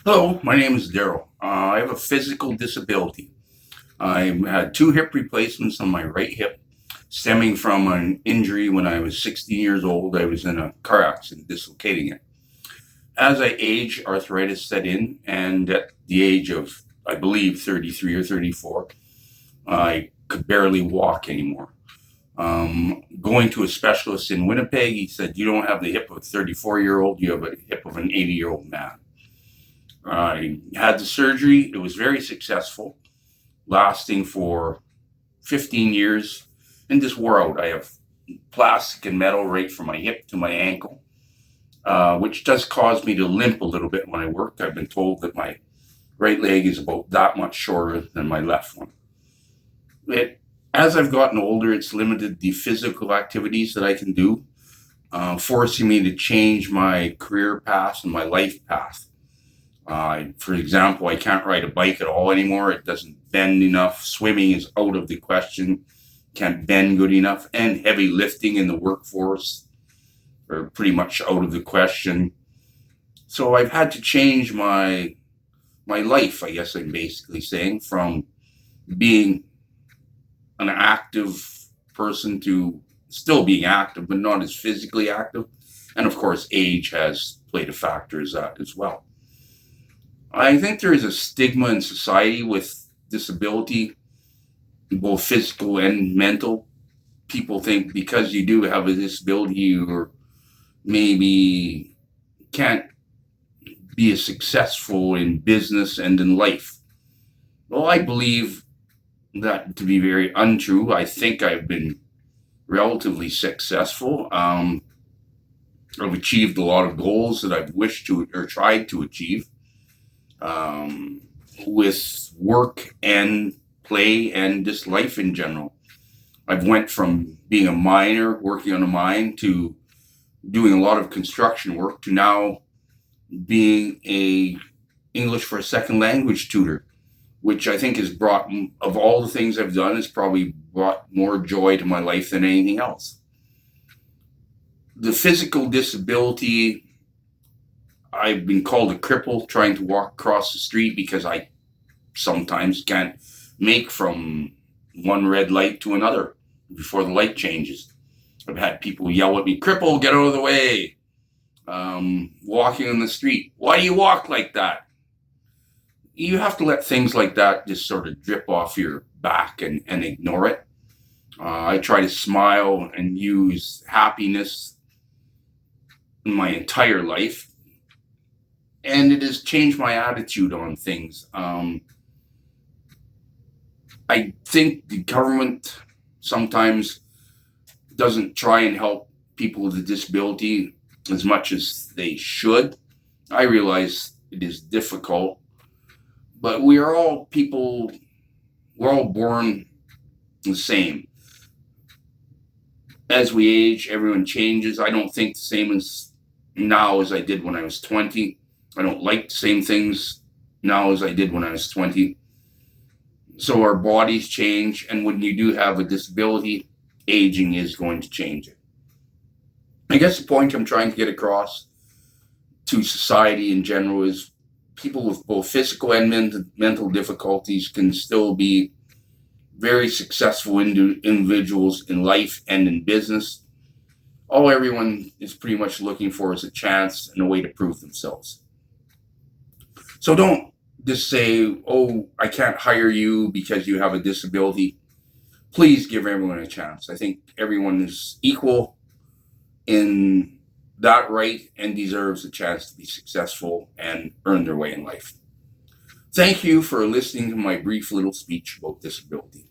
Hello, my name is Daryl. I have a physical disability. I had two hip replacements on my right hip, stemming from an injury when I was 16 years old. I was in a car accident, dislocating it. As I age, arthritis set in, and at the age of, I believe, 33 or 34, I could barely walk anymore. Going to a specialist in Winnipeg, he said, "You don't have the hip of a 34-year-old, you have a hip of an 80-year-old man." I had the surgery. It was very successful, lasting for 15 years, and just wore out. I have plastic and metal right from my hip to my ankle, which does cause me to limp a little bit when I work. I've been told that my right leg is about that much shorter than my left one. As I've gotten older, it's limited the physical activities that I can do, forcing me to change my career path and my life path. For example, I can't ride a bike at all anymore. It doesn't bend enough. Swimming is out of the question. Can't bend good enough. And heavy lifting in the workforce are pretty much out of the question. So I've had to change my life, I guess I'm basically saying, from being an active person to still being active, but not as physically active. And of course, age has played a factor as that as well. I think there is a stigma in society with disability, both physical and mental. People think because you do have a disability, you maybe can't be as successful in business and in life. Well, I believe that to be very untrue. I think I've been relatively successful. I've achieved a lot of goals that I've wished to or tried to achieve, with work and play and just life in general. I've went from being a miner, working on a mine, to doing a lot of construction work, to now being a English for a second language tutor, which I think has brought, of all the things I've done, has probably brought more joy to my life than anything else. The physical disability, I've been called a cripple trying to walk across the street because I sometimes can't make from one red light to another before the light changes. I've had people yell at me, "Cripple, get out of the way." Walking on the street, "Why do you walk like that?" You have to let things like that just sort of drip off your back and ignore it. I try to smile and use happiness in my entire life, and it has changed my attitude on things. I think the government sometimes doesn't try and help people with a disability as much as they should. I realize it is difficult, but we are all people, we're all born the same. As we age, everyone changes. I don't think the same as now as I did when I was 20. I don't like the same things now as I did when I was 20. So our bodies change, and when you do have a disability, aging is going to change it. I guess the point I'm trying to get across to society in general is people with both physical and mental difficulties can still be very successful individuals in life and in business. All everyone is pretty much looking for is a chance and a way to prove themselves. So don't just say, "Oh, I can't hire you because you have a disability." Please give everyone a chance. I think everyone is equal in that right and deserves a chance to be successful and earn their way in life. Thank you for listening to my brief little speech about disability.